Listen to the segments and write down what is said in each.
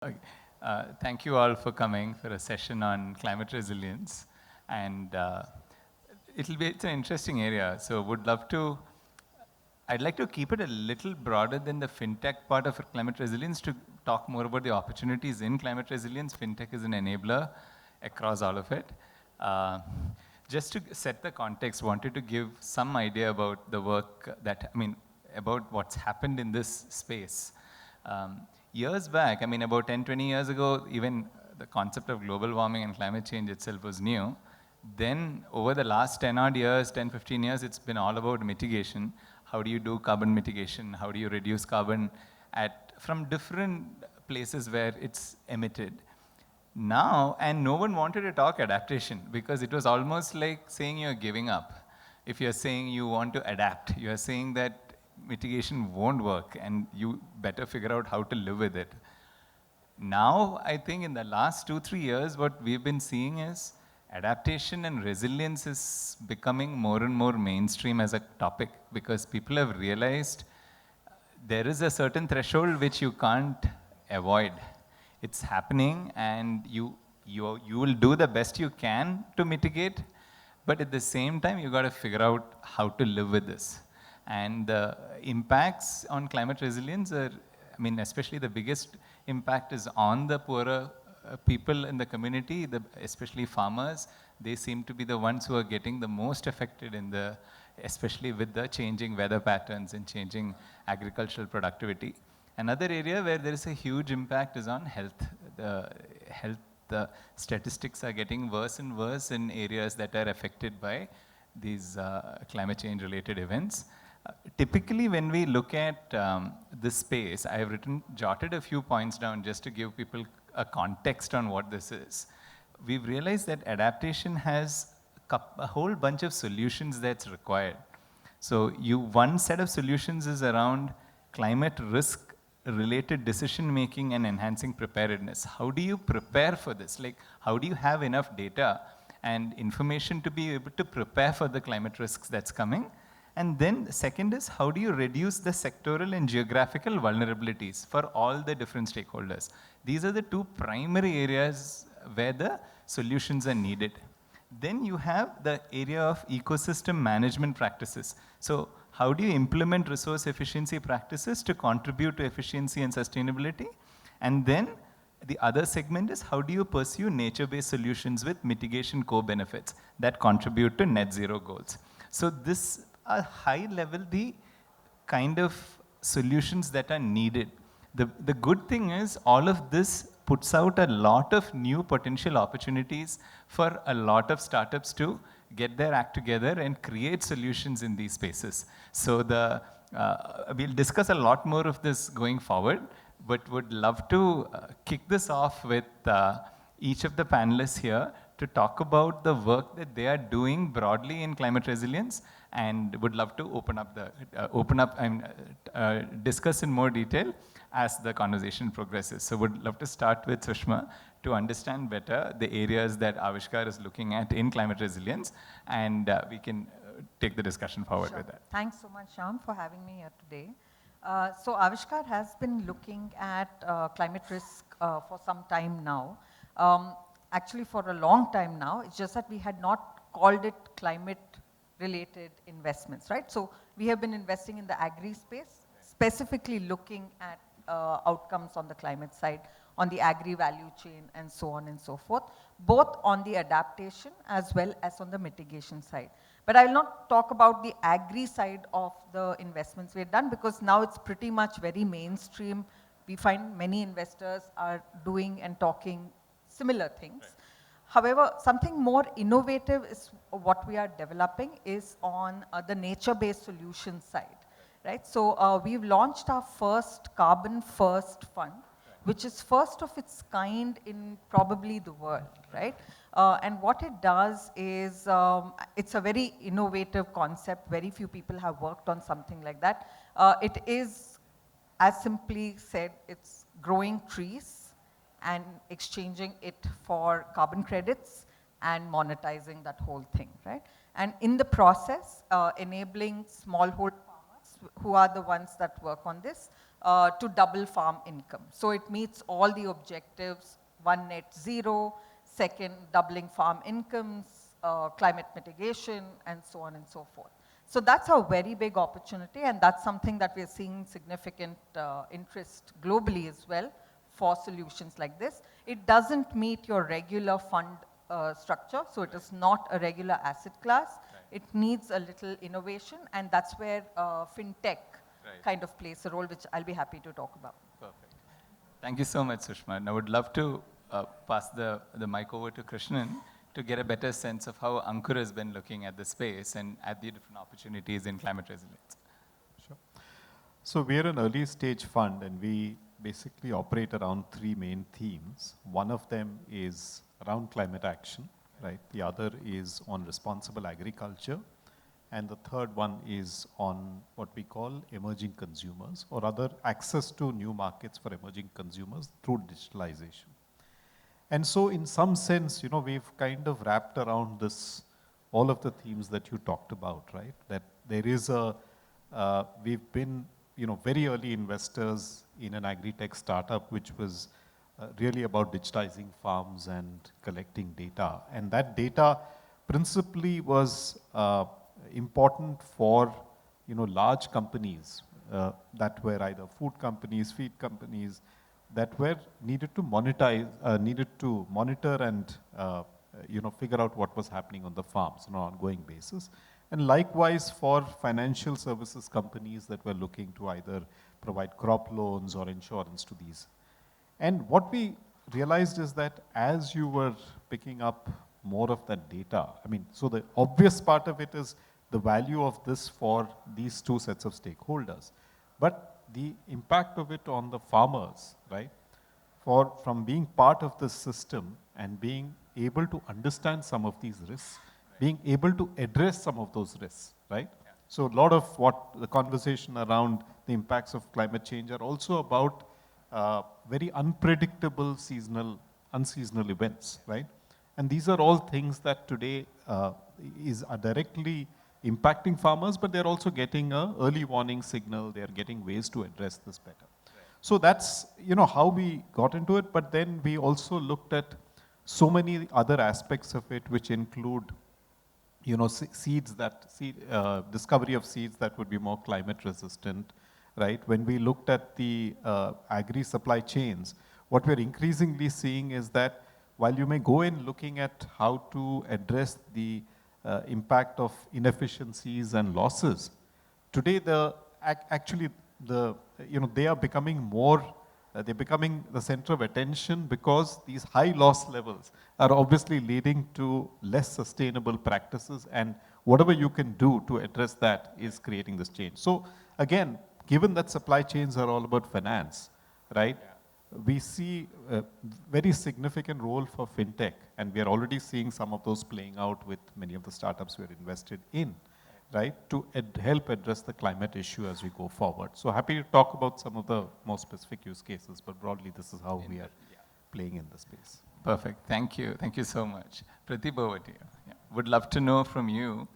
Okay. Thank you all for coming for a session on climate resilience. And it's an interesting area. So I'd like to keep it a little broader than the fintech part of climate resilience to talk more about the opportunities in climate resilience. Fintech is an enabler across all of it. Uh, just to set the context, wanted to give some idea about the work about what's happened in this space. Years back, about 10, 20 years ago, even the concept of global warming and climate change itself was new. Then over the last 10 odd years, 10, 15 years, it's been all about mitigation. How do you do carbon mitigation? How do you reduce carbon from different places where it's emitted? Now, and no one wanted to talk adaptation because it was almost like saying you're giving up. If you're saying you want to adapt, you're saying that mitigation won't work and you better figure out how to live with it. Now, I think in the last 2, 3 years, what we've been seeing is adaptation and resilience is becoming more and more mainstream as a topic because people have realized there is a certain threshold which you can't avoid. It's happening and you will do the best you can to mitigate, but at the same time, you got to figure out how to live with this. And the impacts on climate resilience are, especially the biggest impact is on the poorer people in the community, especially farmers. They seem to be the ones who are getting the most affected especially with the changing weather patterns and changing agricultural productivity. Another area where there is a huge impact is on health. The statistics are getting worse and worse in areas that are affected by these climate change related events. Typically, when we look at this space, I have jotted a few points down just to give people a context on what this is. We've realized that adaptation has a whole bunch of solutions that's required. So one set of solutions is around climate risk related decision making and enhancing preparedness. How do you prepare for this? Like, how do you have enough data and information to be able to prepare for the climate risks that's coming? And then the second is, how do you reduce the sectoral and geographical vulnerabilities for all the different stakeholders? These are the two primary areas where the solutions are needed. Then you have the area of ecosystem management practices. So how do you implement resource efficiency practices to contribute to efficiency and sustainability? And then the other segment is, how do you pursue nature-based solutions with mitigation co-benefits that contribute to net zero goals? So this are high level the kind of solutions that are needed. The good thing is all of this puts out a lot of new potential opportunities for a lot of startups to get their act together and create solutions in these spaces. So we'll discuss a lot more of this going forward, but would love to kick this off with each of the panelists here to talk about the work that they are doing broadly in climate resilience, and would love to open up and discuss in more detail as the conversation progresses. So would love to start with Sushma to understand better the areas that Avishkar is looking at in climate resilience, and we can take the discussion forward with that. Thanks so much, Shyam, for having me here today. So Avishkar has been looking at climate risk for some time now. Actually, for a long time now. It's just that we had not called it climate-related investments, right? So we have been investing in the agri space, specifically looking at outcomes on the climate side, on the agri value chain, and so on and so forth, both on the adaptation as well as on the mitigation side. But I will not talk about the agri side of the investments we've done, because now it's pretty much very mainstream. We find many investors are doing and talking similar things. Right. However, something more innovative is what we are developing is on the nature-based solution side, right? So we've launched our first carbon first fund, which is first of its kind in probably the world, right? And what it does is, it's a very innovative concept. Very few people have worked on something like that. It is, as simply said, it's growing trees and exchanging it for carbon credits and monetizing that whole thing, right? And in the process, enabling smallholder farmers, who are the ones that work on this, to double farm income. So it meets all the objectives: one, net zero; second, doubling farm incomes; climate mitigation, and so on and so forth. So that's a very big opportunity, and that's something that we're seeing significant interest globally as well for solutions like this. It doesn't meet your regular fund structure, so it is not a regular asset class. It needs a little innovation, and that's where Fintech kind of plays a role, which I'll be happy to talk about. Perfect. Thank you so much, Sushma. And I would love to pass the mic over to Krishnan to get a better sense of how Ankur has been looking at the space and at the different opportunities in climate resilience. Sure. So we're an early stage fund, and we basically operate around three main themes. One of them is around climate action, right? The other is on responsible agriculture. And the third one is on what we call emerging consumers, or other access to new markets for emerging consumers through digitalization. And so in some sense, we've kind of wrapped around this, all of the themes that you talked about, right? That there is we've been, very early investors in an agri-tech startup, which was really about digitizing farms and collecting data. And that data principally was important for, large companies that were either food companies, feed companies, that were needed to monitor and figure out what was happening on the farms on an ongoing basis. And likewise for financial services companies that were looking to either provide crop loans or insurance to these. And what we realized is that as you were picking up more of that data, so the obvious part of it is the value of this for these two sets of stakeholders. But the impact of it on the farmers, right? From being part of this system and being able to understand some of these risks, being able to address some of those risks, right? Yeah. So a lot of what the conversation around the impacts of climate change are also about very unpredictable unseasonal events, right? And these are all things that today are directly impacting farmers, but they're also getting an early warning signal. They're getting ways to address this better. Right. So that's, how we got into it. But then we also looked at so many other aspects of it, which include, discovery of seeds that would be more climate resistant, right? When we looked at the agri supply chains, what we're increasingly seeing is that while you may go in looking at how to address the impact of inefficiencies and losses, today they are becoming more, they're becoming the center of attention, because these high loss levels are obviously leading to less sustainable practices, and whatever you can do to address that is creating this change. So again, given that supply chains are all about finance, right? Yeah. We see a very significant role for Fintech, and we are already seeing some of those playing out with many of the startups we're invested in, right, to help address the climate issue as we go forward. So happy to talk about some of the more specific use cases, but broadly this is how we are playing in the space. Perfect, thank you so much. Pradeep, over to you. Yeah. Would love to know from you,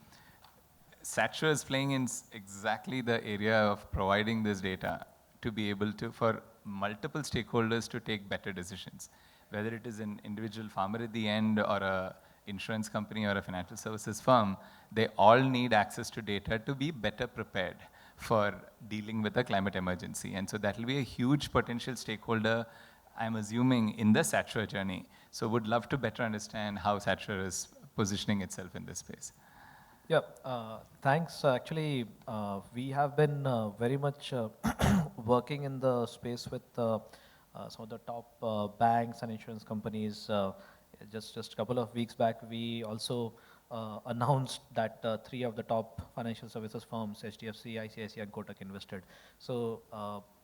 Satra is playing in exactly the area of providing this data to be able to, for multiple stakeholders to take better decisions, whether it is an individual farmer at the end or a insurance company or a financial services firm. They all need access to data to be better prepared for dealing with a climate emergency. And so that will be a huge potential stakeholder, I'm assuming, in the Satra journey. So would love to better understand how Satra is positioning itself in this space. Yeah, thanks. Actually, we have been very much working in the space with some of the top banks and insurance companies. Just a couple of weeks back, we also announced that 3 of the top financial services firms, HDFC, ICICI, and Kotak, invested. So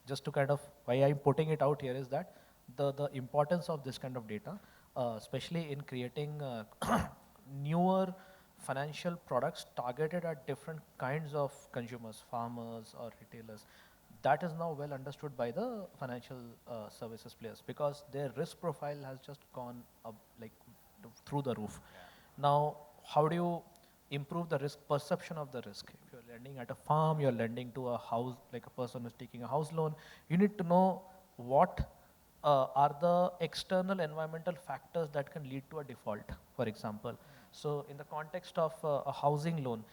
just to kind of, why I'm putting it out here is that the importance of this kind of data, especially in creating newer financial products targeted at different kinds of consumers, farmers or retailers, that is now well understood by the financial services players, because their risk profile has just gone up like through the roof. Yeah. Now, how do you improve the risk perception of the risk. If you're lending at a farm, you're lending to a house, like a person who's taking a house loan, you need to know what are the external environmental factors that can lead to a default, for example. So in the context of a housing loan,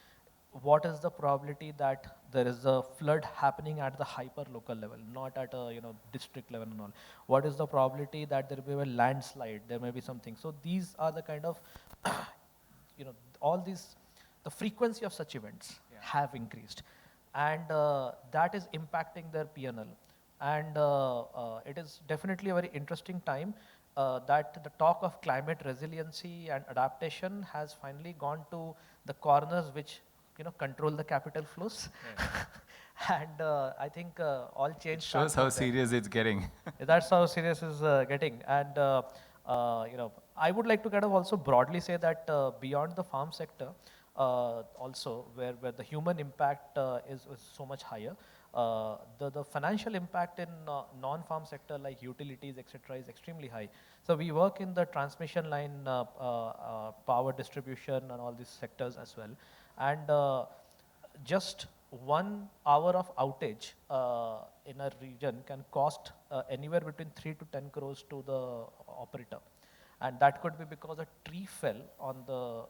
what is the probability that there is a flood happening at the hyper local level, not at a district level and all? What is the probability that there will be a landslide? There may be something. So these are the kind of all these, the frequency of such events have increased, and that is impacting their P&L. And it is definitely a very interesting time that the talk of climate resiliency and adaptation has finally gone to the corners which control the capital flows. And I think all change Shows how serious it's getting. That's how serious it's getting. And I would like to kind of also broadly say that beyond the farm sector, also where the human impact is so much higher, the financial impact in non-farm sector like utilities, etc., is extremely high. So we work in the transmission line, power distribution, and all these sectors as well. And just 1 hour of outage in a region can cost anywhere between 3 to 10 crores to the operator. And that could be because a tree fell on the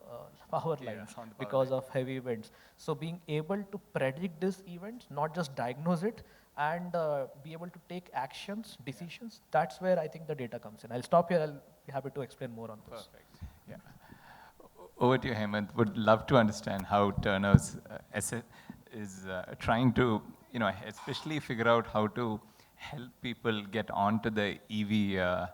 power lines because of heavy winds. So being able to predict these events, not just diagnose it, and be able to take actions, decisions, that's where I think the data comes in. I'll stop here. I'll be happy to explain more on this. Perfect. Yeah. Over to you, Hemant. Would love to understand how Turner's is trying to, especially figure out how to help people get onto the EV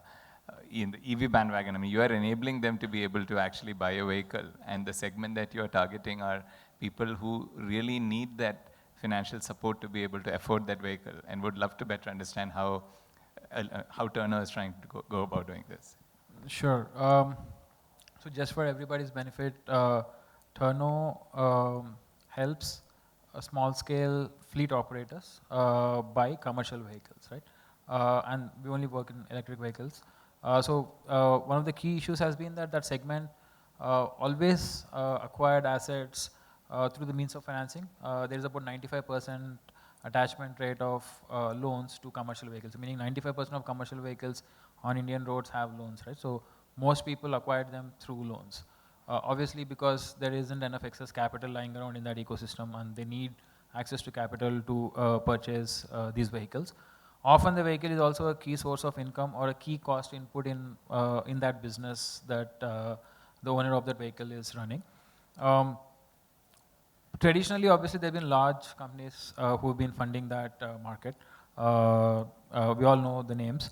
in the EV bandwagon. I mean, you are enabling them to be able to actually buy a vehicle, and the segment that you are targeting are people who really need that financial support to be able to afford that vehicle, and would love to better understand how Turner is trying to go about doing this. Sure. So just for everybody's benefit, Turno helps small-scale fleet operators buy commercial vehicles, right? And we only work in electric vehicles. So one of the key issues has been that segment always acquired assets through the means of financing. There is about 95% attachment rate of loans to commercial vehicles, meaning 95% of commercial vehicles on Indian roads have loans, right? So most people acquired them through loans. Obviously, because there isn't enough excess capital lying around in that ecosystem, and they need access to capital to purchase these vehicles. Often the vehicle is also a key source of income or a key cost input in that business that the owner of that vehicle is running. Traditionally, obviously, there have been large companies who have been funding that market. We all know the names.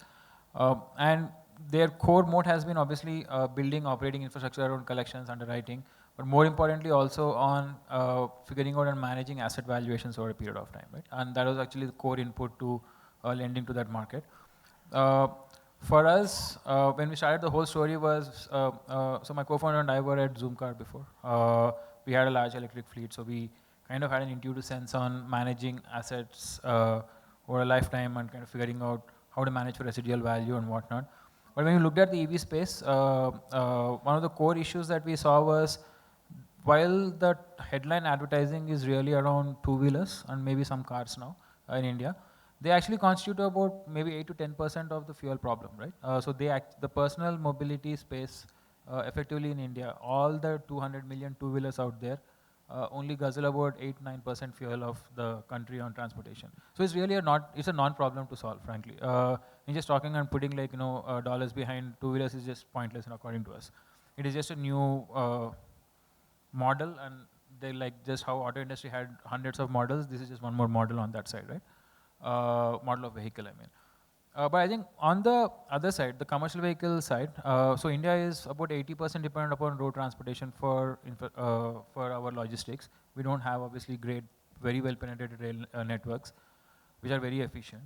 And their core moat has been obviously building operating infrastructure around collections, underwriting, but more importantly also on figuring out and managing asset valuations over a period of time, right? And that was actually the core input to lending to that market. For us, when we started, the whole story was, so my co-founder and I were at Zoomcar before. We had a large electric fleet, so we kind of had an intuitive sense on managing assets over a lifetime and kind of figuring out how to manage for residual value and whatnot. But when we looked at the EV space, one of the core issues that we saw was, while the headline advertising is really around two-wheelers and maybe some cars now in India, they actually constitute about maybe 8 to 10% of the fuel problem, right? So the personal mobility space, effectively in India, all the 200 million two-wheelers out there only guzzle about 8-9% fuel of the country on transportation. So it's really it's a non-problem to solve, frankly. And just talking and putting dollars behind two-wheelers is just pointless, according to us. It is just a new model, and they just how auto industry had hundreds of models. This is just one more model on that side, right? Model of vehicle, I mean. But I think on the other side, the commercial vehicle side, so India is about 80% dependent upon road transportation for our logistics. We don't have obviously great, very well penetrated rail networks, which are very efficient.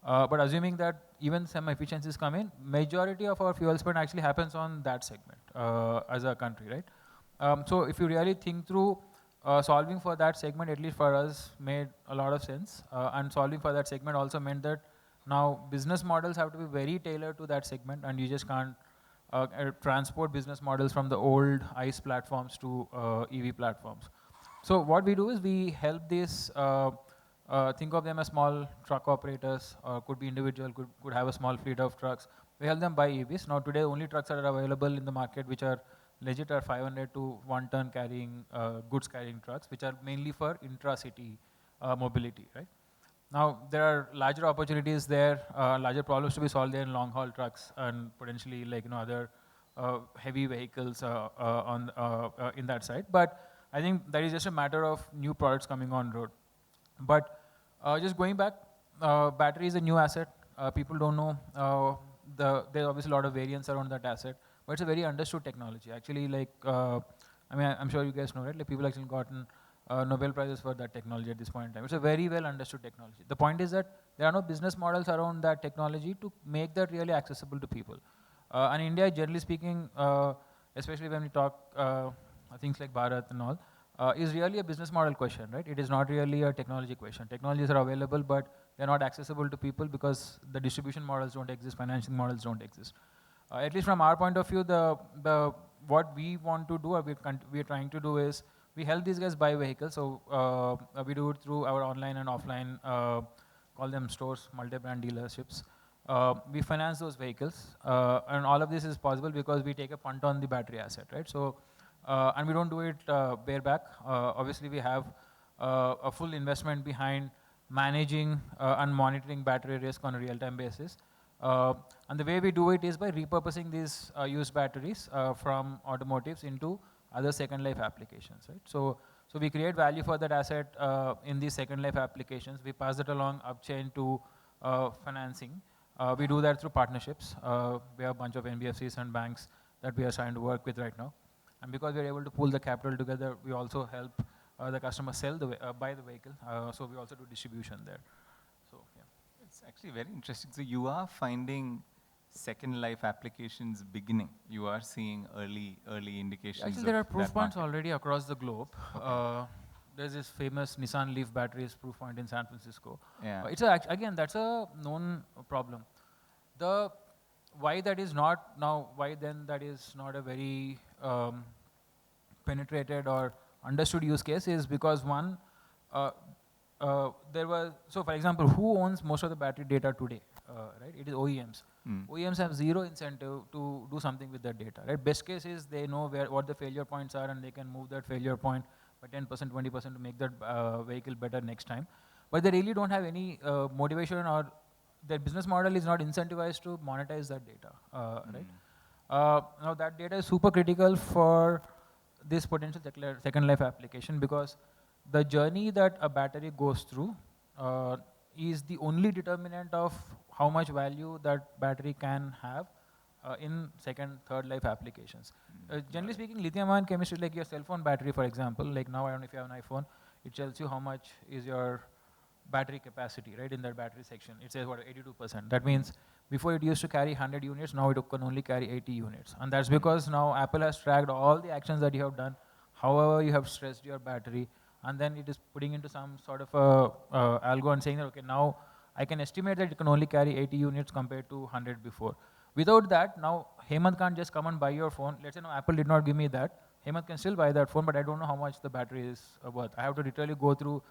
But assuming that even some efficiencies come in, majority of our fuel spend actually happens on that segment as a country, right? So if you really think through solving for that segment, at least for us, made a lot of sense. And solving for that segment also meant that now business models have to be very tailored to that segment, and you just can't transport business models from the old ICE platforms to EV platforms. So what we do is we help these, think of them as small truck operators, could be individual, could have a small fleet of trucks. We help them buy EVs. Now today, only trucks that are available in the market which are legit are 500 to 1 ton carrying, goods carrying trucks, which are mainly for intra-city mobility, right? Now, there are larger opportunities there, larger problems to be solved there in long-haul trucks and potentially like other heavy vehicles in that side. But I think that is just a matter of new products coming on road. But just going back, battery is a new asset. People don't know. There's obviously a lot of variance around that asset, but it's a very understood technology. Actually, like, I mean, I'm sure you guys know, right? Like, people actually gotten Nobel Prizes for that technology at this point in time. It's a very well understood technology. The point is that there are no business models around that technology to make that really accessible to people. And India, generally speaking, especially when we talk things like Bharat and all, is really a business model question, right? It is not really a technology question. Technologies are available, but they're not accessible to people because the distribution models don't exist, financing models don't exist. At least from our point of view, what we want to do, or we're trying to do is, we help these guys buy vehicles. So we do it through our online and offline, call them stores, multi-brand dealerships. We finance those vehicles, and all of this is possible because we take a punt on the battery asset, right? So, and we don't do it bareback. Obviously, we have a full investment behind managing and monitoring battery risk on a real-time basis. And the way we do it is by repurposing these used batteries from automotives into other second life applications, right? So we create value for that asset in these second life applications. We pass it along upchain to financing. We do that through partnerships. We have a bunch of NBFCs and banks that we are trying to work with right now. And because we're able to pull the capital together, we also help the customer buy the vehicle. So we also do distribution there. So yeah. It's actually very interesting. So you are finding second life applications beginning. You are seeing early indications. Actually, there are of proof that points market. already across the globe. Okay. There's this famous Nissan Leaf batteries proof point in San Francisco. Yeah. Again, that's a known problem. The why that is not now, why then that is not a very penetrated or understood use case is because one, so for example, who owns most of the battery data today, right? It is OEMs. OEMs have zero incentive to do something with that data, right? Best case is they know what the failure points are and they can move that failure point by 10%, 20% to make that vehicle better next time. But they really don't have any motivation, or their business model is not incentivized to monetize that data, right? Now that data is super critical for this potential second life application because the journey that a battery goes through is the only determinant of how much value that battery can have in second, third life applications. Generally speaking, lithium-ion chemistry, like your cell phone battery, for example, like now I don't know if you have an iPhone, it tells you how much is your battery capacity, right, in that battery section. It says, what, 82%. That means before it used to carry 100 units, now it can only carry 80 units. And that's because now Apple has tracked all the actions that you have done, however you have stressed your battery, and then it is putting into some sort of algo and saying that, okay, now I can estimate that it can only carry 80 units compared to 100 before. Without that, now Hemant can't just come and buy your phone. Let's say now Apple did not give me that. Hemant can still buy that phone, but I don't know how much the battery is worth. I have to literally go through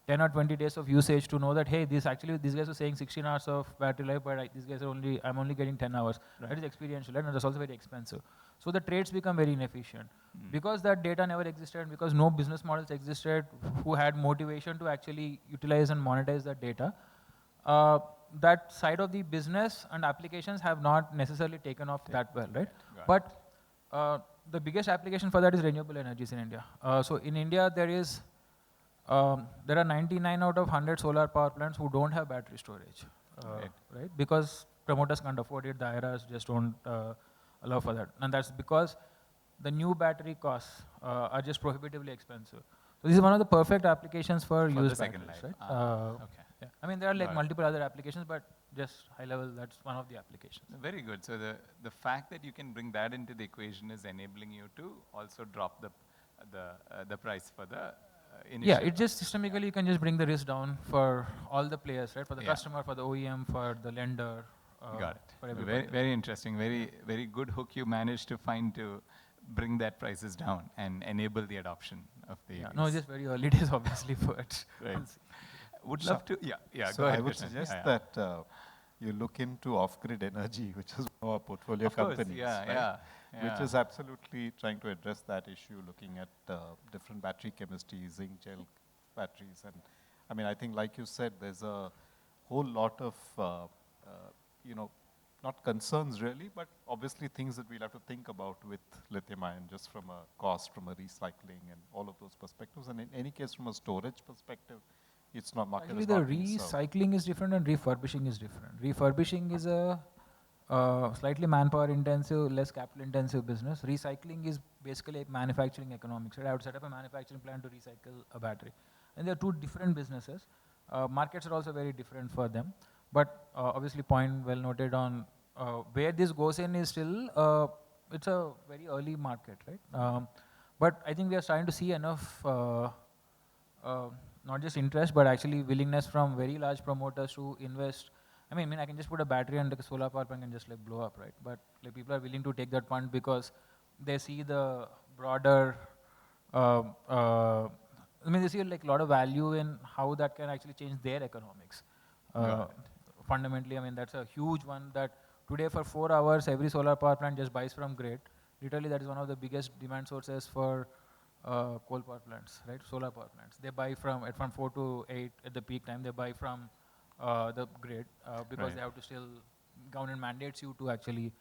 10 or 20 days of usage to know that, hey, these guys are saying 16 hours of battery life, but these guys are I'm only getting 10 hours. Right. That is experiential, right? And that's also very expensive. So the trades become very inefficient. Because that data never existed, because no business models existed who had motivation to actually utilize and monetize that data, that side of the business and applications have not necessarily taken off that well, right? But the biggest application for that is renewable energies in India. So in India, there are 99 out of 100 solar power plants who don't have battery storage, right? Because promoters can't afford it, the IRAs just don't allow for that. And that's because the new battery costs are just prohibitively expensive. So this is one of the perfect applications for used second batteries, life. right? Okay. Yeah. I mean, there are like multiple other applications, but just high level, that's one of the applications. Very good. So the fact that you can bring that into the equation is enabling you to also drop the price for the initial. Yeah, it just systemically you can just bring the risk down for all the players, right? For the customer, for the OEM, for the lender, Got it. for everybody. Very, very interesting. Very good hook you managed to find to bring that prices down and enable the adoption of the Yeah, EVs. no, just very early days, obviously, for it. Right. We'll see. Would love to, yeah, So go ahead. I would Krishnan. suggest Yeah, that you look into off-grid energy, which is one of our portfolio of course, companies, yeah, right? yeah. Which is absolutely trying to address that issue, looking at different battery chemistries, zinc gel batteries. And I mean, I think like you said, there's a whole lot of, you know, not concerns really, but obviously things that we'll have to think about with lithium ion, just from a cost, from a recycling and all of those perspectives. And in any case, from a storage perspective, it's not market Actually, is the not being served. recycling is different and refurbishing is different. Refurbishing is a slightly manpower intensive, less capital intensive business. Recycling is basically manufacturing economics. Right? I would set up a manufacturing plant to recycle a battery. And they're two different businesses. Markets are also very different for them. But obviously, point well noted on where this goes in is still, it's a very early market, right? But I think we are starting to see enough not just interest, but actually willingness from very large promoters to invest. I mean, I can just put a battery and like a solar power plant and just like blow up, right? But like people are willing to take that fund because they see the broader, I mean, they see like a lot of value in how that can actually change their economics. Fundamentally, I mean, that's a huge one that today for 4 hours, every solar power plant just buys from grid. Literally, that is one of the biggest demand sources for coal power plants, right? Solar power plants. They buy from 4 to 8 at the peak time. They buy from the grid because Right. they have to still, government mandates you to actually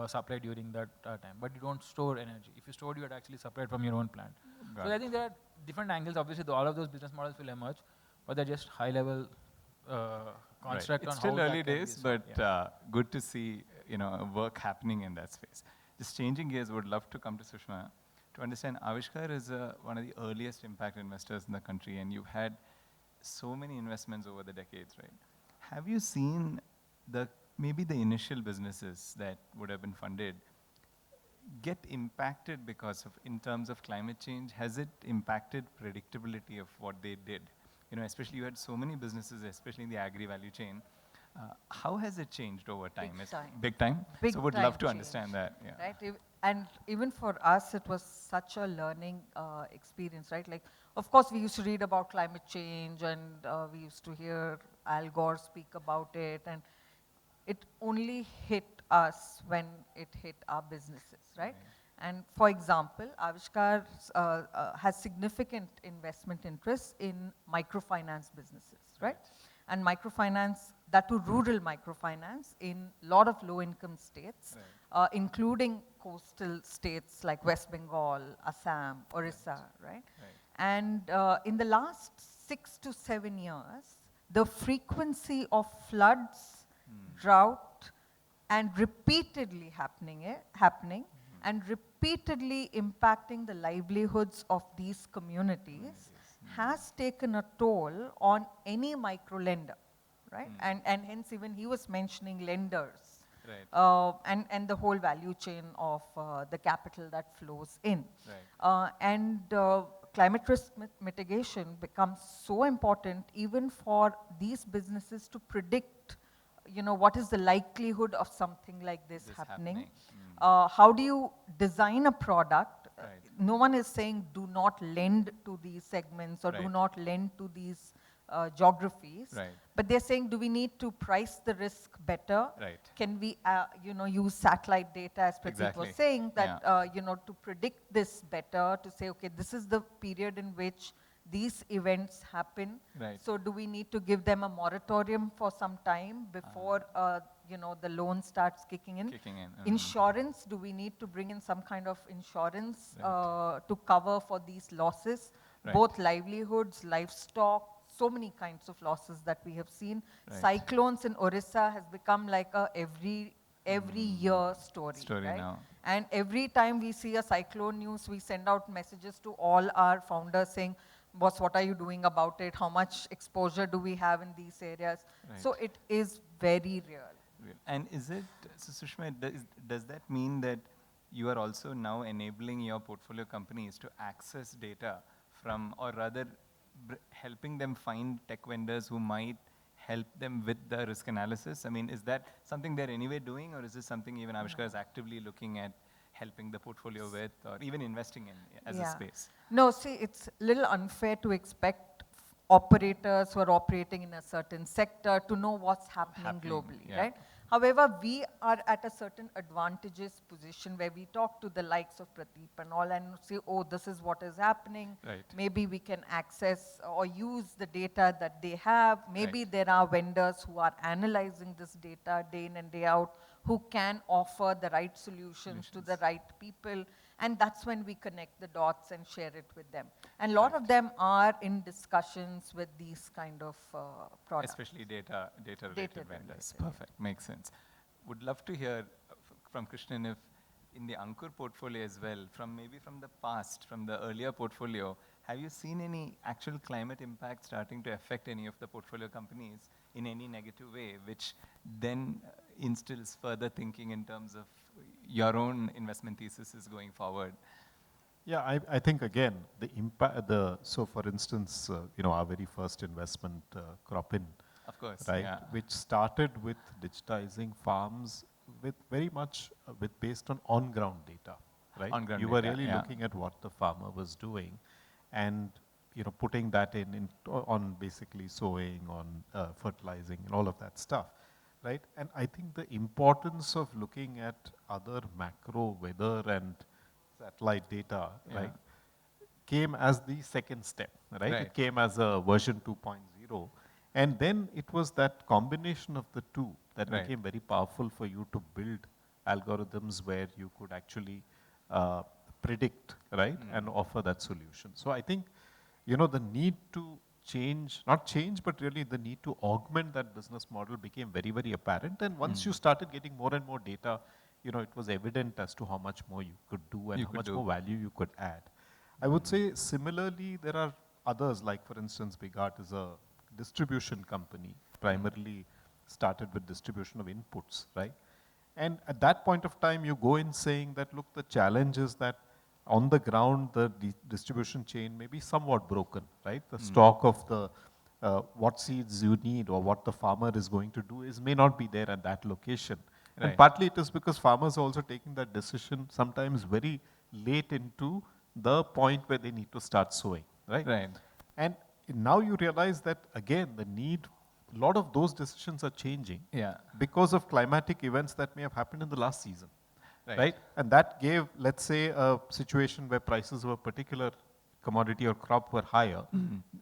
supply during that time. But you don't store energy. If you stored, you had actually supplied from your own plant. Got So I it. think there are different angles. Obviously, all of those business models will emerge, but they're just high level construct It's on still how early that can be days, solved. but good to see work happening in that space. Just changing gears, would love to come to Sushma to understand. Avishkar is one of the earliest impact investors in the country, and you've had so many investments over the decades, right? Have you seen maybe the initial businesses that would have been funded get impacted because of, in terms of climate change? Has it impacted predictability of what they did? Especially you had so many businesses, especially in the agri value chain. How has it changed over time? Big time. Big time? Big So would time love to change, understand that. Yeah. Right? And even for us, it was such a learning experience, right? Like, of course, we used to read about climate change and we used to hear Al Gore speak about it, and it only hit us when it hit our businesses, right? And for example, Avishkar has significant investment interests in microfinance businesses, right? And microfinance, that to rural microfinance in a lot of low-income states, including coastal states like West Bengal, Assam, Orissa, right? And in the last 6 to 7 years, the frequency of floods, drought, and repeatedly happening and repeatedly impacting the livelihoods of these communities has taken a toll on any micro lender, right? And hence even he was mentioning lenders, and the whole value chain of the capital that flows in. And climate risk mitigation becomes so important even for these businesses to predict what is the likelihood of something like this happening. How do you design a product? No one is saying do not lend to these segments or do not lend to these geographies. But they're saying, do we need to price the risk better? Can we use satellite data, as Pradeep was saying, that to predict this better, to say, okay, this is the period in which these events happen. So do we need to give them a moratorium for some time before the loan starts kicking in? Insurance, do we need to bring in some kind of insurance to cover for these losses? Both livelihoods, livestock, so many kinds of losses that we have seen. Cyclones in Orissa has become like a every year story, right? Now. And every time we see a cyclone news, we send out messages to all our founders saying, boss, what are you doing about it? How much exposure do we have in these areas? So it is very real. And so Sushma, does that mean that you are also now enabling your portfolio companies to access data from, or rather helping them find tech vendors who might help them with the risk analysis? I mean, is that something they're anyway doing, or is this something even Avishkar is actively looking at helping the portfolio with, or even investing in as a space? No, see, it's a little unfair to expect operators who are operating in a certain sector to know what's happening globally, right? However, we are at a certain advantageous position where we talk to the likes of Pradeep and all and say, oh, this is what is happening. Right. Maybe we can access or use the data that they have. Maybe there are vendors who are analyzing this data day in and day out, who can offer the right solutions to the right people. And that's when we connect the dots and share it with them. And a lot of them are in discussions with these kind of products. Especially data-related vendors. Perfect, makes sense. Would love to hear from Krishnan if in the Ankur portfolio as well, maybe from the past, from the earlier portfolio, have you seen any actual climate impact starting to affect any of the portfolio companies in any negative way, which then instills further thinking in terms of your own investment thesis is going forward? Yeah, I think again, the impact, so for instance, our very first investment, Cropin, of course, right, which started with digitizing farms with very much based on on-ground data, right? On-ground you were data, really looking at what the farmer was doing and putting that on basically sowing, on fertilizing and all of that stuff, right? And I think the importance of looking at other macro weather and satellite data, right, came as the second step, right? It came as a version 2.0. And then it was that combination of the two that became very powerful for you to build algorithms where you could actually predict, right, and offer that solution. So I think, the need to not change, but really the need to augment that business model became very, very apparent. And once you started getting more and more data, it was evident as to how much more you could do and how much more value you could add. I would say similarly, there are others, like for instance, Bigart is a distribution company, primarily started with distribution of inputs, right? And at that point of time, you go in saying that, look, the challenge is that on the ground, the distribution chain may be somewhat broken, right? The stock of the what seeds you need or what the farmer is going to do may not be there at that location. And partly it is because farmers are also taking that decision sometimes very late into the point where they need to start sowing, right? And now you realize that, again, a lot of those decisions are changing because of climatic events that may have happened in the last season, right? And that gave, let's say, a situation where prices of a particular commodity or crop were higher.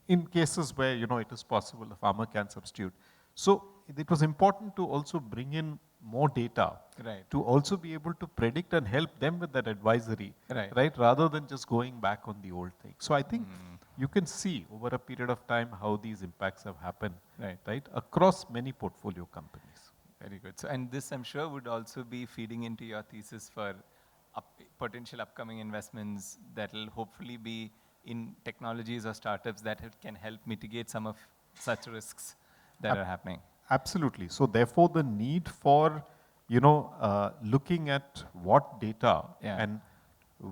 In cases where, it is possible the farmer can substitute. So it was important to also bring in more data to also be able to predict and help them with that advisory, right? Rather than just going back on the old thing. So I think you can see over a period of time how these impacts have happened, right? Across many portfolio companies. Very good. So, and this I'm sure would also be feeding into your thesis for potential upcoming investments that will hopefully be in technologies or startups that can help mitigate some of such risks that are happening. Absolutely. So therefore, the need for, looking at what data and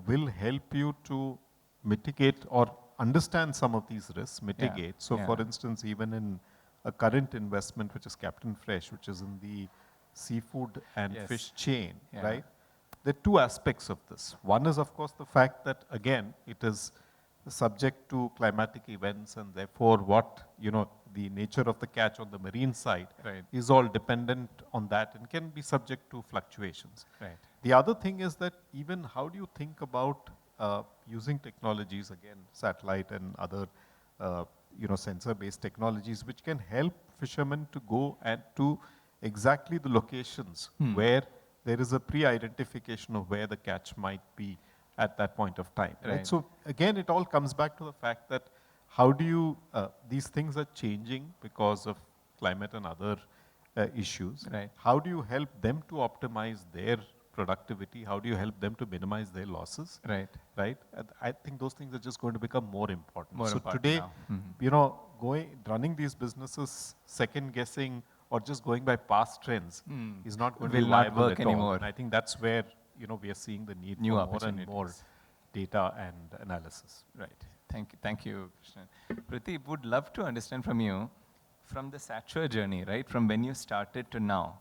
will help you to mitigate or understand some of these risks, mitigate. So for instance, even in a current investment, which is Captain Fresh, which is in the seafood and fish chain, right? There are two aspects of this. One is, of course, the fact that, again, it is subject to climatic events and therefore the nature of the catch on the marine side is all dependent on that and can be subject to fluctuations. The other thing is that even how do you think about using technologies, again, satellite and other sensor-based technologies, which can help fishermen to go and to exactly the locations where there is a pre-identification of where the catch might be at that point of time. Right? So again, it all comes back to the fact that how do you, these things are changing because of climate and other issues. How do you help them to optimize their productivity? How do you help them to minimize their losses? Right? And I think those things are just going to become more important. So today, running these businesses, second guessing or just going by past trends is not going to be viable at all. And I think that's where we are seeing the need for more and more data and analysis. Thank you, Krishnan. Pradeep, would love to understand from you, from the Satura journey, right? From when you started to now,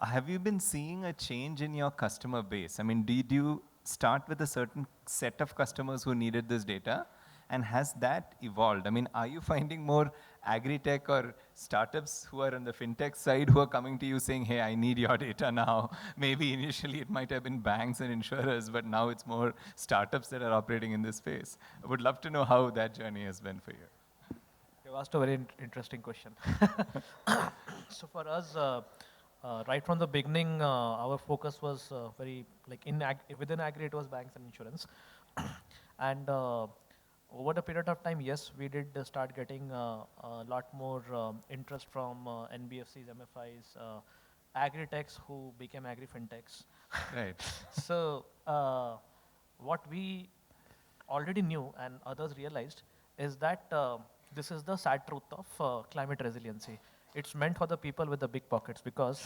have you been seeing a change in your customer base? I mean, did you start with a certain set of customers who needed this data? And has that evolved? I mean, are you finding more agri-tech or startups who are on the fintech side who are coming to you saying, hey, I need your data now? Maybe initially it might have been banks and insurers, but now it's more startups that are operating in this space. I would love to know how that journey has been for you. You asked a very interesting question. So for us, right from the beginning, our focus was very like within agri it was banks and insurance, and over the period of time, yes, we did start getting a lot more interest from NBFCs, MFIs, agri-techs who became agri-fintechs. Right. So what we already knew and others realized is that this is the sad truth of climate resiliency. It's meant for the people with the big pockets because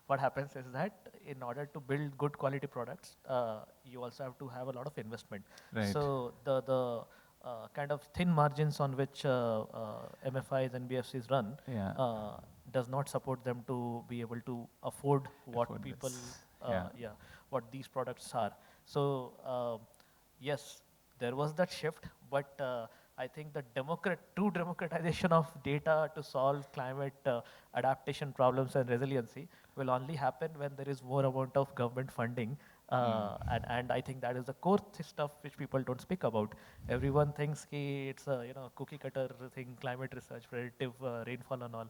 what happens is that in order to build good quality products, you also have to have a lot of investment. Right. So the kind of thin margins on which MFIs and BFCs run Yeah. does not support them to be able to afford what Afford people, this. what these products are. So yes, there was that shift, but I think the true democratization of data to solve climate adaptation problems and resiliency will only happen when there is more amount of government funding. And I think that is the core stuff which people don't speak about. Everyone thinks it's a cookie cutter thing, climate research, predictive rainfall and all.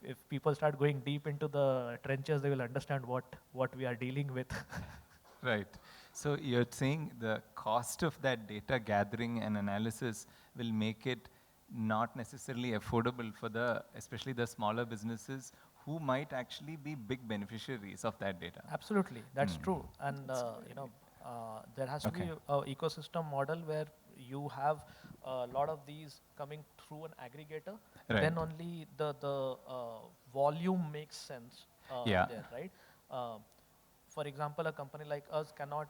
If people start going deep into the trenches, they will understand what we are dealing with. Right. So you're saying the cost of that data gathering and analysis will make it not necessarily affordable for especially the smaller businesses who might actually be big beneficiaries of that data. Absolutely, that's true. And there has to be an ecosystem model where you have a lot of these coming through an aggregator. Right. Then only the volume makes sense Yeah. there, right? For example, a company like us cannot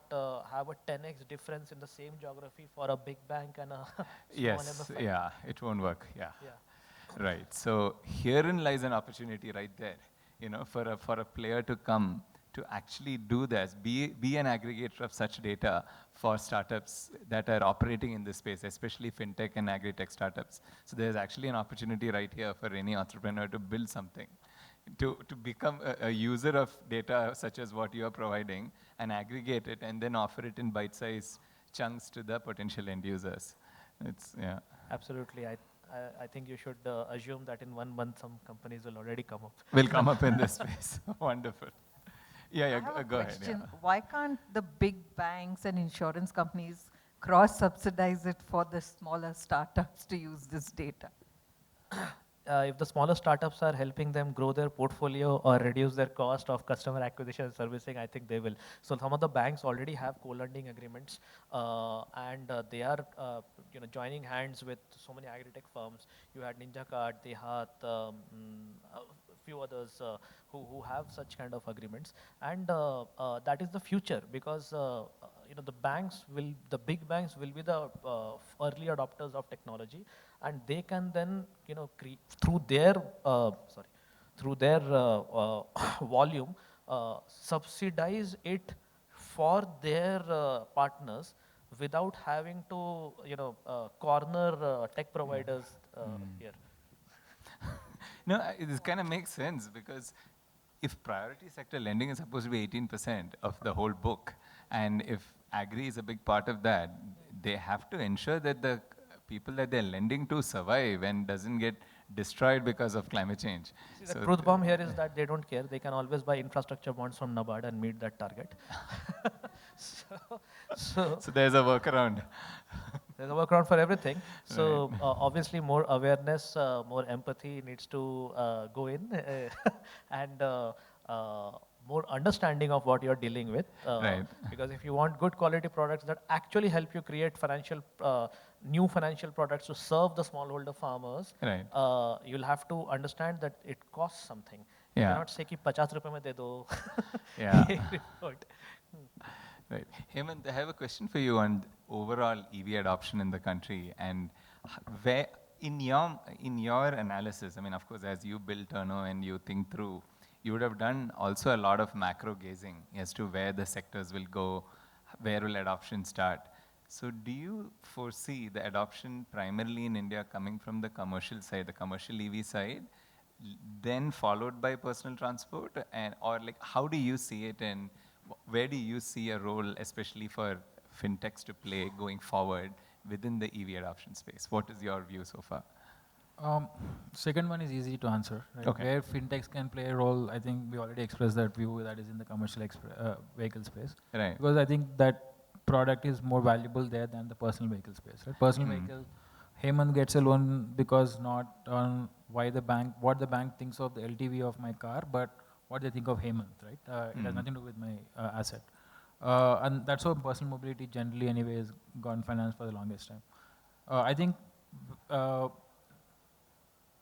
have a 10x difference in the same geography for a big bank and a small Yes, MFI. yeah, it won't work, yeah. Yeah. Right, so herein lies an opportunity right there, for a player to come to actually do this, be an aggregator of such data for startups that are operating in this space, especially fintech and agri-tech startups. So there's actually an opportunity right here for any entrepreneur to build something, to become a user of data such as what you are providing and aggregate it and then offer it in bite-sized chunks to the potential end users. Yeah. Absolutely. I think you should assume that in 1 month some companies will already come up. Will come up in this space. Wonderful. I have a question. Why can't the big banks and insurance companies cross-subsidize it for the smaller startups to use this data? If the smaller startups are helping them grow their portfolio or reduce their cost of customer acquisition and servicing, I think they will. So some of the banks already have co-lending agreements, and they are joining hands with so many agri-tech firms. You had Ninja Card, Dehat, a few others who have such kind of agreements, and that is the future because the big banks will be the early adopters of technology, and they can then through their volume subsidize it for their partners without having to corner tech providers here. No, this kind of makes sense because if priority sector lending is supposed to be 18% of the whole book, and if agri is a big part of that, they have to ensure that the people that they're lending to survive and doesn't get destroyed because of climate change. See, the truth bomb here is that they don't care. They can always buy infrastructure bonds from NABARD and meet that target. So there's a workaround. There's a workaround for everything. So right. Obviously more awareness, more empathy needs to go in and more understanding of what you're dealing with. Right. Because if you want good quality products that actually help you create new financial products to serve the smallholder farmers, right. You'll have to understand that it costs something. Yeah. You cannot say ki 50 rupees mein de do. Yeah. Right. Hemant, I have a question for you on overall EV adoption in the country and where in your analysis, I mean, of course, as you build Turno and you think through, you would have done also a lot of macro gazing as to where the sectors will go, where will adoption start. So do you foresee the adoption primarily in India coming from the commercial side, the commercial EV side, then followed by personal transport, and or like how do you see it, and where do you see a role, especially for fintechs to play going forward within the EV adoption space? What is your view so far? Second one is easy to answer. Right? Okay. Where fintechs can play a role, I think we already expressed that view, that is in the commercial vehicle space. Right. Because I think that product is more valuable there than the personal vehicle space. Right? Personal vehicle, Hemant gets a loan because not on what the bank thinks of the LTV of my car, but what they think of Hemant. Right? It has nothing to do with my asset. And that's how personal mobility generally anyway has gone financed for the longest time. I think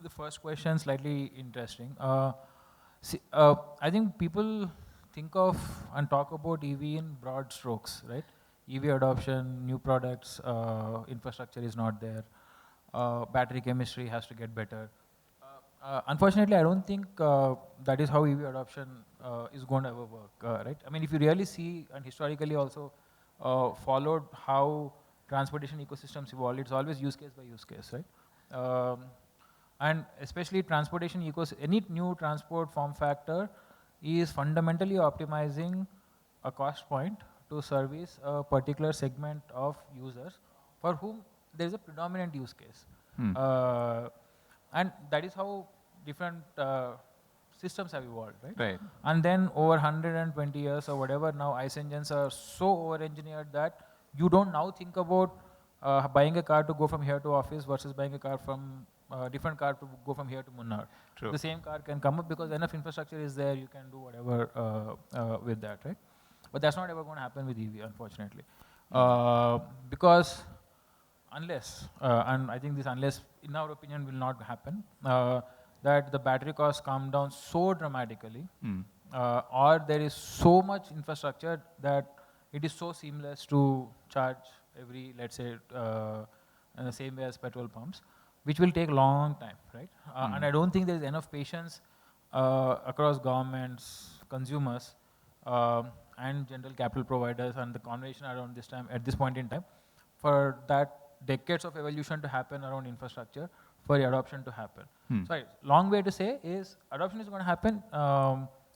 the first question slightly interesting. I think people think of and talk about EV in broad strokes, right? EV adoption, new products, infrastructure is not there, battery chemistry has to get better. Unfortunately, I don't think that is how EV adoption is going to ever work, right? I mean, if you really see and historically also followed how transportation ecosystems evolve, it's always use case by use case, right? And especially transportation any new transport form factor is fundamentally optimizing a cost point to service a particular segment of users for whom there is a predominant use case. And that is how different systems have evolved, right? Right. And then over 120 years or whatever, now ICE engines are so over-engineered that you don't now think about buying a car to go from here to office versus buying a car from different car to go from here to Munnar. True. The same car can come up because enough infrastructure is there, you can do whatever with that, right? But that's not ever going to happen with EV, unfortunately. Because unless, and I think this unless, in our opinion, will not happen, that the battery costs come down so dramatically, or there is so much infrastructure that it is so seamless to charge every, let's say, in the same way as petrol pumps, which will take a long time, right? And I don't think there is enough patience across governments, consumers, and general capital providers, and the conversation around this time, at this point in time, for that decades of evolution to happen around infrastructure, for the adoption to happen. Sorry, long way to say is adoption is going to happen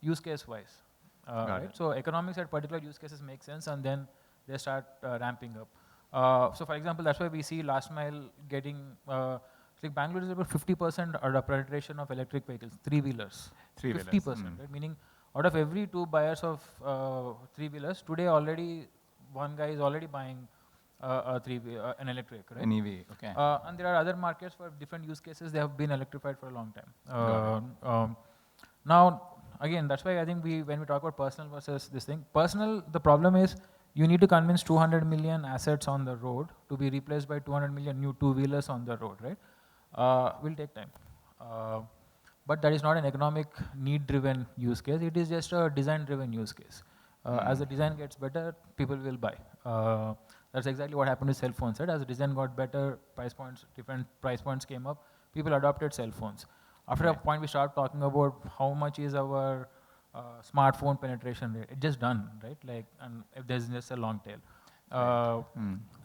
use case wise, right? So economics at particular use cases make sense, and then they start ramping up. So for example, that's why we see last mile getting, like Bangalore is about 50% penetration of electric vehicles, three-wheelers. 50%, right? Meaning out of every 2 buyers of three-wheelers, today already one guy is already buying an electric, right? An EV, okay. And there are other markets for different use cases, they have been electrified for a long time. Now, again, that's why I think when we talk about personal versus this thing, personal, the problem is you need to convince 200 million assets on the road to be replaced by 200 million new two-wheelers on the road, right? Will take time. But that is not an economic need-driven use case, it is just a design-driven use case. As the design gets better, people will buy. That's exactly what happened with cell phones, right? As the design got better, different price points came up, people adopted cell phones. After a point, we start talking about how much is our smartphone penetration rate. It's just done, right? Like, and if there's just a long tail.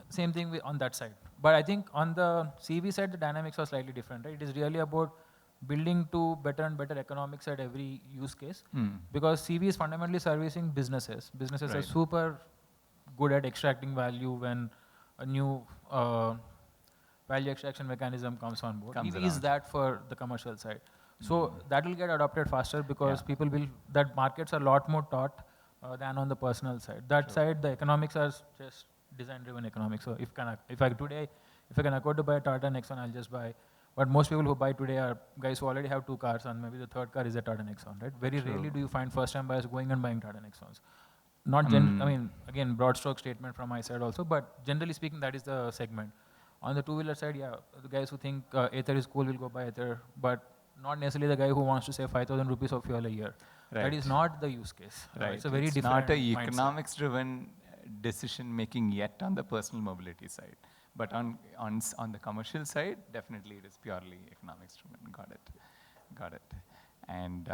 Same thing on that side. But I think on the CV side, the dynamics are slightly different, right? It is really about building to better and better economics at every use case. Because CV is fundamentally servicing businesses. Businesses are super good at extracting value when a new value extraction mechanism comes on board. EV is that for the commercial side. So that will get adopted faster because that markets are a lot more taught than on the personal side. That side, the economics are just design-driven economics. So if I can afford to buy a Tata Nexon, I'll just buy. But most people who buy today are guys who already have 2 cars, and maybe the third car is a Tata Nexon, right? Very rarely do you find first-time buyers going and buying Tata Nexons. Not I mean, again, broad stroke statement from my side also, but generally speaking, that is the segment. On the two-wheeler side, the guys who think Ather is cool will go buy Ather, but not necessarily the guy who wants to save 5,000 rupees of fuel a year. Right. That is not the use case. Right. It's a very it's different not a mindset. economics-driven decision making yet on the personal mobility side. But on the commercial side, definitely it is purely economics driven. Got it. Got it. And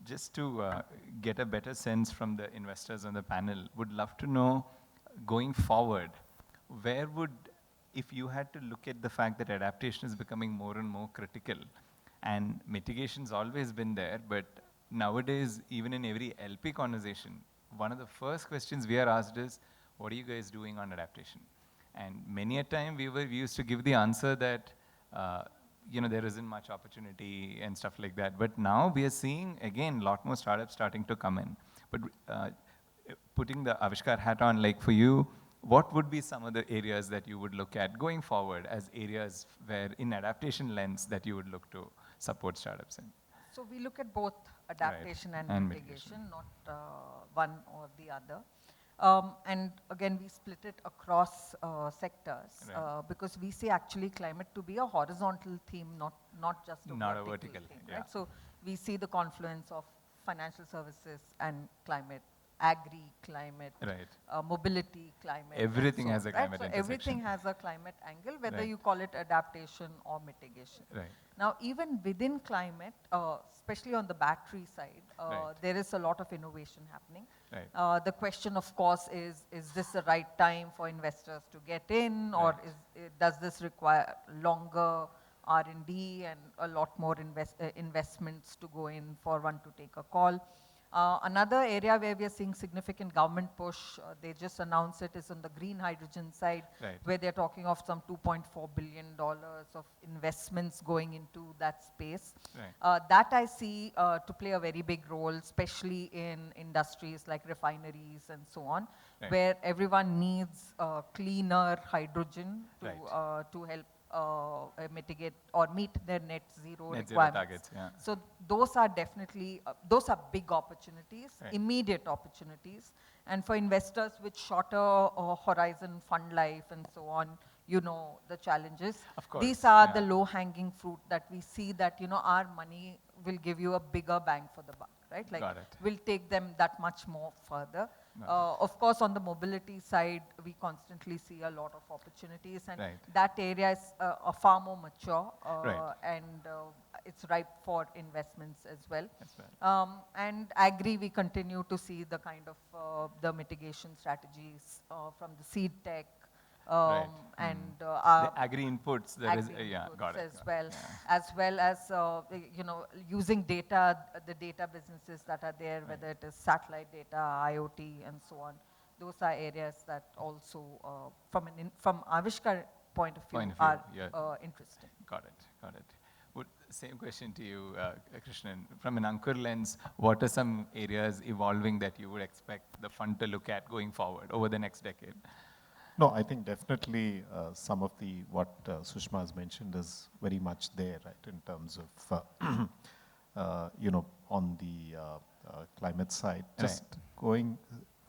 just to get a better sense from the investors on the panel, would love to know, going forward, where would, if you had to look at the fact that adaptation is becoming more and more critical, and mitigation's always been there, but nowadays, even in every LP conversation, one of the first questions we are asked is, what are you guys doing on adaptation? And many a time we used to give the answer that, there isn't much opportunity and stuff like that. But now we are seeing, again, a lot more startups starting to come in. But putting the Avishkar hat on, like for you, what would be some of the areas that you would look at going forward as areas where, in adaptation lens, that you would look to support startups in? So we look at both adaptation and mitigation, not one or the other. And again, we split it across sectors because we see actually climate to be a horizontal theme, not just a vertical theme. Yeah. Right? So we see the confluence of financial services and climate, agri, climate, mobility, climate. Everything has a climate so intersection. everything has a climate angle, whether you call it adaptation or mitigation. Right. Now, even within climate, especially on the battery side, there is a lot of innovation happening. Right. The question, of course, is this the right time for investors to get in, or does this require longer R&D and a lot more investments to go in for one to take a call? Another area where we are seeing significant government push, they just announced it, is on the green hydrogen side, where they're talking of some $2.4 billion of investments going into that space. That I see to play a very big role, especially in industries like refineries and so on, where everyone needs cleaner hydrogen to help mitigate or meet their net zero requirements. Targets, So those are definitely, those are big opportunities, immediate opportunities. And for investors with shorter horizon fund life and so on, the challenges. Of course, these are the low-hanging fruit that we see that, our money will give you a bigger bang for the buck, right? Like, we'll take them that much more further. Of course, on the mobility side, we constantly see a lot of opportunities, and that area is far more mature, and it's ripe for investments as well. And agri, we continue to see the kind of the mitigation strategies from the seed tech, and the agri inputs, got it. As well as using data, the data businesses that are there, whether it is satellite data, IoT, and so on. Those are areas that also, from Avishkar point of view, are interesting. Got it. Same question to you, Krishnan. From an Ankur lens, what are some areas evolving that you would expect the fund to look at going forward over the next decade? No, I think definitely some of what Sushma has mentioned is very much there, right, in terms of, on the climate side. Just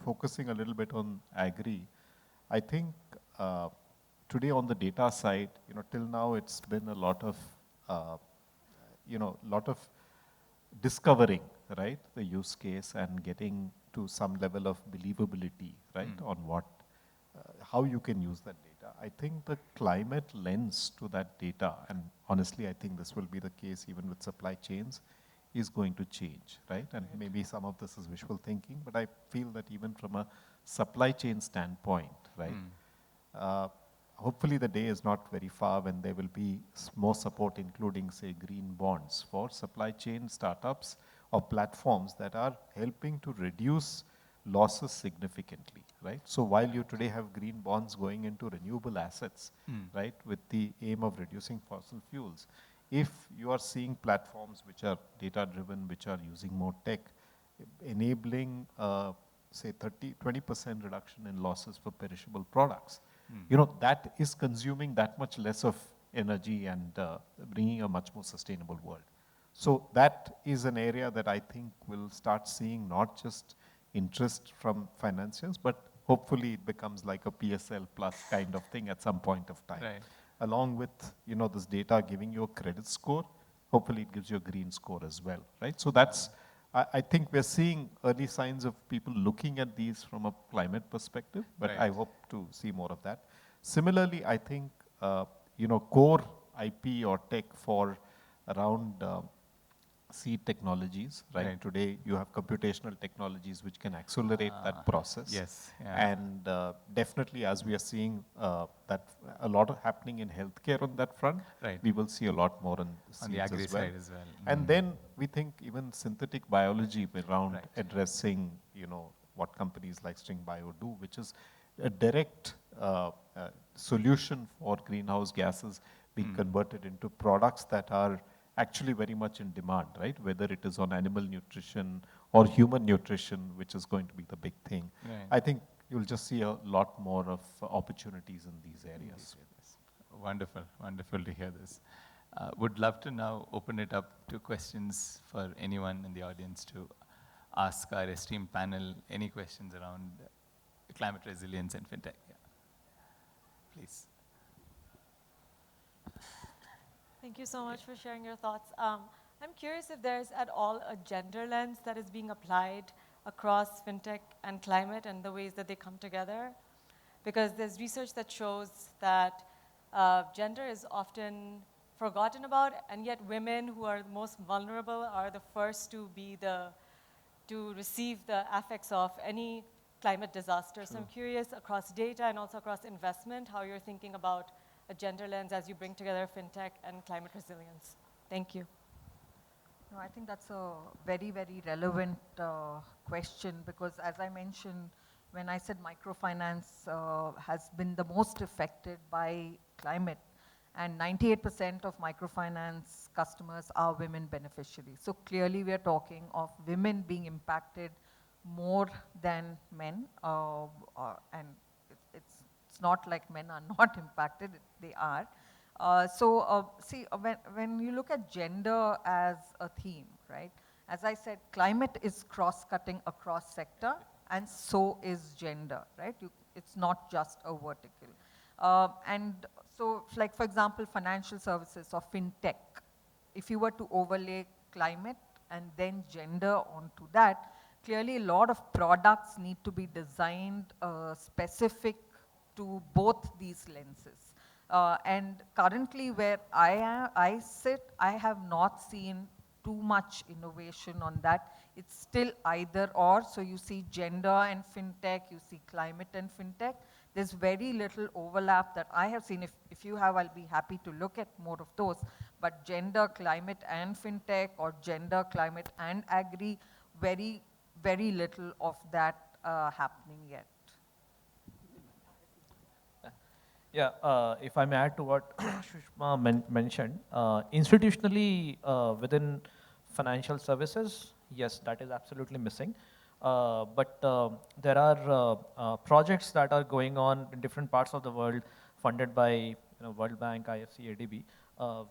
focusing a little bit on agri, I think today on the data side, till now it's been a lot of, discovering, right, the use case and getting to some level of believability, right, on how you can use that data. I think the climate lens to that data, and honestly, I think this will be the case even with supply chains, is going to change, right? And maybe some of this is wishful thinking, but I feel that even from a supply chain standpoint, right, hopefully the day is not very far when there will be more support, including, say, green bonds for supply chain startups or platforms that are helping to reduce losses significantly, right? So while you today have green bonds going into renewable assets, right, with the aim of reducing fossil fuels, if you are seeing platforms which are data-driven, which are using more tech, enabling, say, 20% reduction in losses for perishable products, that is consuming that much less of energy and bringing a much more sustainable world. So that is an area that I think will start seeing not just interest from financiers, but hopefully it becomes like a PSL plus kind of thing at some point of time. Along with, this data giving you a credit score, hopefully it gives you a green score as well, right? So that's, I think we're seeing early signs of people looking at these from a climate perspective, but I hope to see more of that. Similarly, I think, core IP or tech for around seed technologies, right? Right. Today, you have computational technologies which can accelerate that process. Yes, yeah. And definitely, as we are seeing that a lot of happening in healthcare on that front, Right. we will see a lot more on On the seeds agri as well. side as well. And then we think even synthetic biology around Right. addressing, what companies like String Bio do, which is a direct solution for greenhouse gases being converted into products that are actually very much in demand, right? Whether it is on animal nutrition or human nutrition, which is going to be the big thing. Right. I think you'll just see a lot more of opportunities in these areas. Wonderful, wonderful to hear this. Would love to now open it up to questions for anyone in the audience to ask our esteemed panel any questions around climate resilience and fintech. Yeah. Please. Thank you so much for sharing your thoughts. I'm curious if there's at all a gender lens that is being applied across fintech and climate and the ways that they come together. Because there's research that shows that gender is often forgotten about, and yet women who are most vulnerable are the first to receive the effects of any climate disaster. So I'm curious across data and also across investment, how you're thinking about a gender lens as you bring together fintech and climate resilience. Thank you. No, I think that's a very, very relevant question, because as I mentioned, when I said microfinance has been the most affected by climate, and 98% of microfinance customers are women beneficiaries. So clearly we are talking of women being impacted more than men, and it's not like men are not impacted, they are. See, when you look at gender as a theme, right? As I said, climate is cross-cutting across sector, and so is gender, right? It's not just a vertical. And so, like for example, financial services or fintech, if you were to overlay climate and then gender onto that, clearly a lot of products need to be designed specific to both these lenses. And currently where I sit, I have not seen too much innovation on that. It's still either or. So you see gender and fintech, you see climate and fintech. There's very little overlap that I have seen. If you have, I'll be happy to look at more of those. But gender, climate and fintech, or gender, climate and agri, very, very little of that happening yet. Yeah, if I may add to what Shushma mentioned, institutionally within financial services, yes, that is absolutely missing. But there are projects that are going on in different parts of the world, funded by World Bank, IFC, ADB,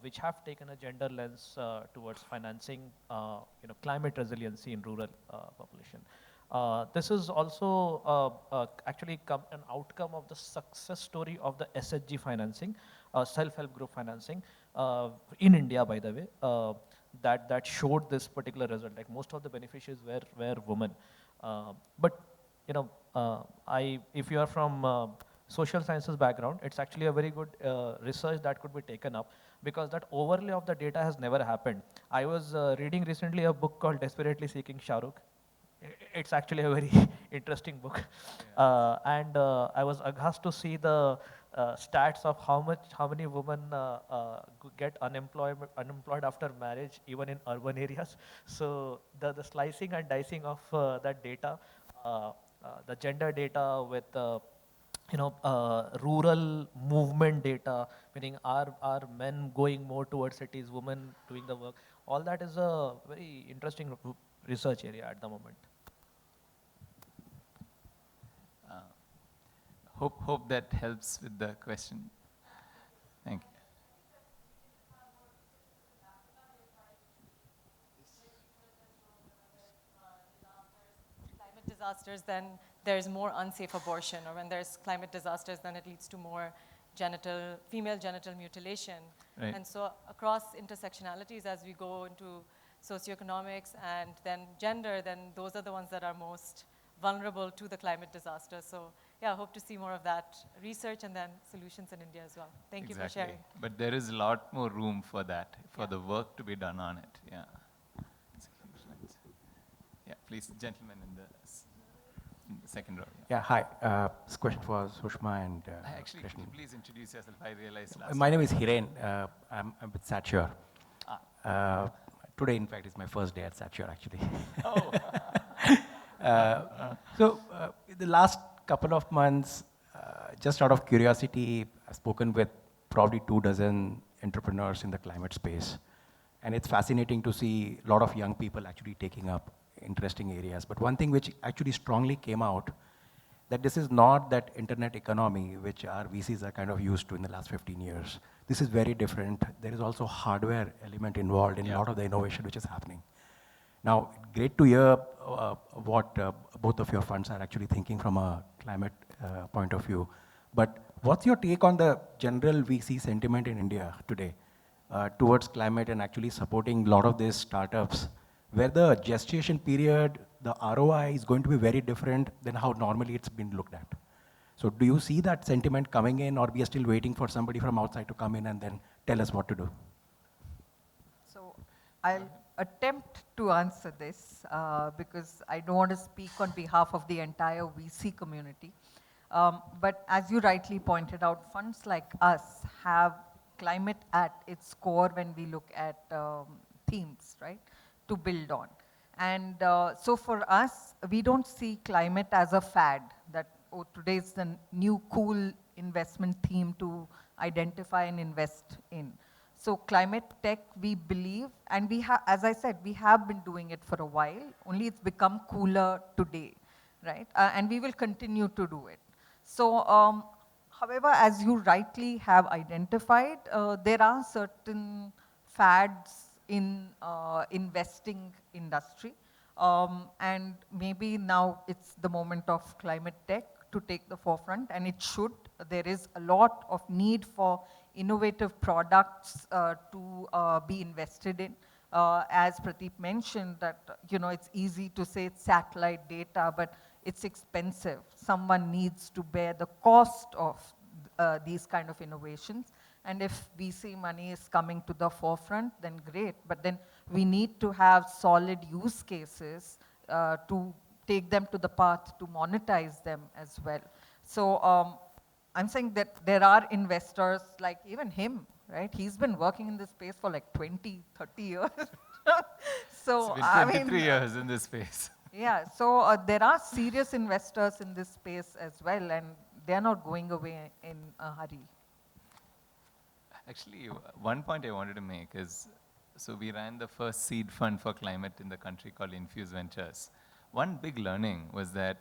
which have taken a gender lens towards financing climate resiliency in rural population. This is also actually an outcome of the success story of the SHG financing, self-help group financing in India, by the way, that showed this particular result. Like most of the beneficiaries were women. But if you are from social sciences background, it's actually a very good research that could be taken up, because that overlay of the data has never happened. I was reading recently a book called Desperately Seeking Shahrukh. It's actually a very interesting book. Yeah. And I was aghast to see the stats of how many women get unemployed after marriage, even in urban areas. So the slicing and dicing of that data, the gender data with rural movement data, meaning are men going more towards cities, women doing the work, all that is a very interesting research area at the moment. Hope that helps with the question. Thank you. Climate disasters, then there's more unsafe abortion, or when there's climate disasters, then it leads to more female genital mutilation. Right. And so across intersectionalities, as we go into socioeconomics and then gender, then those are the ones that are most vulnerable to the climate disaster. So yeah, I hope to see more of that research and then solutions in India as well. Thank you for sharing. But there is a lot more room for that, for Yeah. the work to be done on it. Yeah. Yeah, please, gentlemen in the second row. Yeah, hi. This question for Sushma and Actually, could you Krishnan. please introduce yourself? I realized last My time. name is Hiren. I'm with Sature. Ah. Today, in fact, is my first day at Sature, actually. Oh. In the last couple of months, just out of curiosity, I've spoken with probably 24 entrepreneurs in the climate space. And it's fascinating to see a lot of young people actually taking up interesting areas. But one thing which actually strongly came out, that this is not that internet economy which our VCs are kind of used to in the last 15 years. This is very different. There is also hardware element involved in a lot of the innovation which is happening. Now, great to hear what both of your funds are actually thinking from a climate point of view. But what's your take on the general VC sentiment in India today towards climate and actually supporting a lot of these startups, where the gestation period, the ROI is going to be very different than how normally it's been looked at? So do you see that sentiment coming in, or we are still waiting for somebody from outside to come in and then tell us what to do? So I'll attempt to answer this because I don't want to speak on behalf of the entire VC community. But as you rightly pointed out, funds like us have climate at its core when we look at themes, right, to build on. And so for us, we don't see climate as a fad that, oh, today's the new cool investment theme to identify and invest in. So climate tech, we believe, and we have, as I said, we have been doing it for a while, only it's become cooler today, right? And we will continue to do it. So, however, as you rightly have identified, there are certain fads in investing industry. And maybe now it's the moment of climate tech to take the forefront, and it should. There is a lot of need for innovative products to be invested in. As Pradeep mentioned, that it's easy to say it's satellite data, but it's expensive. Someone needs to bear the cost of these kind of innovations. And if VC money is coming to the forefront, then great. But then we need to have solid use cases to take them to the path to monetize them as well. So I'm saying that there are investors like even him, right? He's been working in this space for like 20, 30 years. So It's been 23 years in this space. Yeah, so there are serious investors in this space as well, and they're not going away in a hurry. Actually, one point I wanted to make is, so we ran the first seed fund for climate in the country called Infuse Ventures. One big learning was that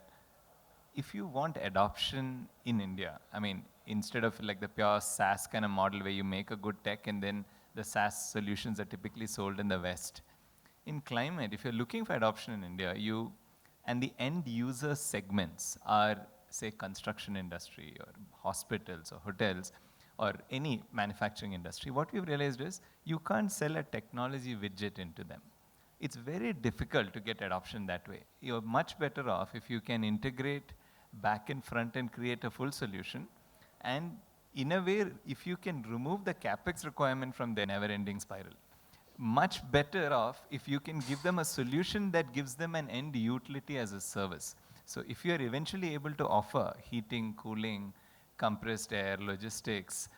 if you want adoption in India, I mean, instead of like the pure SaaS kind of model where you make a good tech and then the SaaS solutions are typically sold in the West. In climate, if you're looking for adoption in India, and the end user segments are, say, construction industry or hospitals or hotels or any manufacturing industry, what we've realized is you can't sell a technology widget into them. It's very difficult to get adoption that way. You're much better off if you can integrate back and front and create a full solution. And in a way, if you can remove the CapEx requirement from the never-ending spiral, much better off if you can give them a solution that gives them an end utility as a service. So if you're eventually able to offer heating, cooling, compressed air, logistics,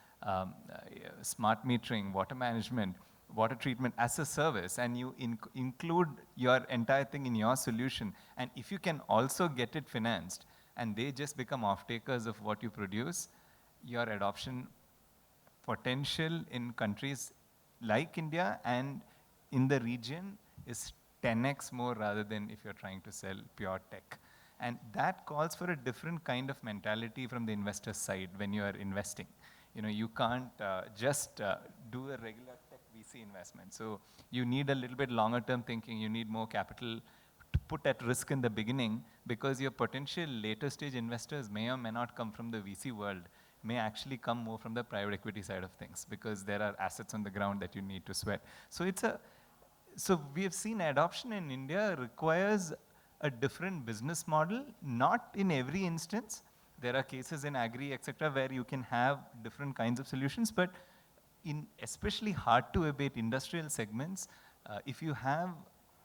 smart metering, water management, water treatment as a service, and you include your entire thing in your solution, and if you can also get it financed, and they just become off-takers of what you produce, your adoption potential in countries like India and in the region is 10x more rather than if you're trying to sell pure tech. And that calls for a different kind of mentality from the investor side when you are investing. You can't just do a regular tech VC investment. So you need a little bit longer term thinking. You need more capital to put at risk in the beginning, because your potential later stage investors may or may not come from the VC world, may actually come more from the private equity side of things, because there are assets on the ground that you need to sweat. So so we have seen adoption in India requires a different business model, not in every instance. There are cases in agri, etc., where you can have different kinds of solutions, but in especially hard to abate industrial segments, if you have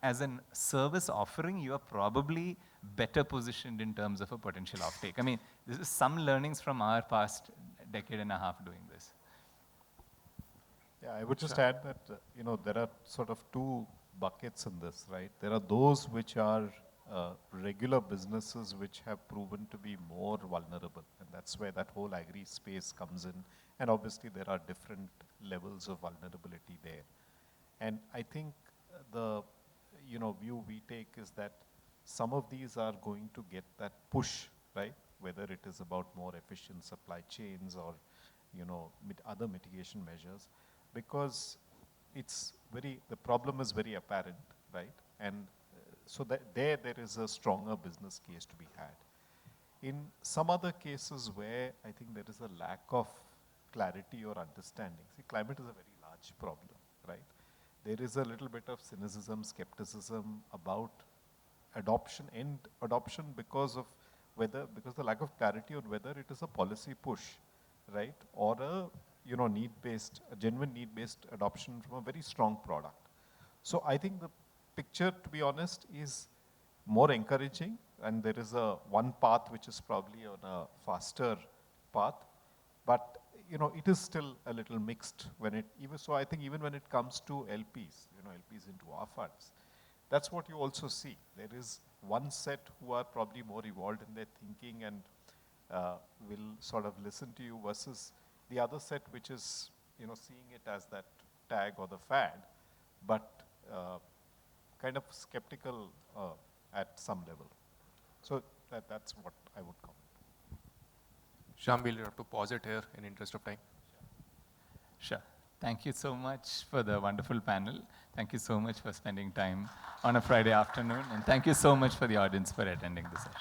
as a service offering, you are probably better positioned in terms of a potential offtake. I mean, this is some learnings from our past decade and a half doing this. Yeah, I would just add that, there are sort of two buckets in this, right? There are those which are regular businesses which have proven to be more vulnerable, and that's where that whole agri space comes in. And obviously there are different levels of vulnerability there. And I think the view we take is that some of these are going to get that push, right? Whether it is about more efficient supply chains or other mitigation measures, because the problem is very apparent, right? And so that there is a stronger business case to be had. In some other cases where I think there is a lack of clarity or understanding, see, climate is a very large problem, right? There is a little bit of cynicism, skepticism about adoption because the lack of clarity on whether it is a policy push, right? Or a genuine need-based adoption from a very strong product. So I think the picture, to be honest, is more encouraging, and there is one path which is probably on a faster path, but it is still a little mixed so I think even when it comes to LPs, LPs into our funds, that's what you also see. There is one set who are probably more evolved in their thinking and will sort of listen to you, versus the other set which is, seeing it as that tag or the fad, but kind of skeptical at some level. So that's what I would comment. Shyam, we'll have to pause it here in interest of time. Sure. Thank you so much for the wonderful panel. Thank you so much for spending time on a Friday afternoon. And thank you so much for the audience for attending this session.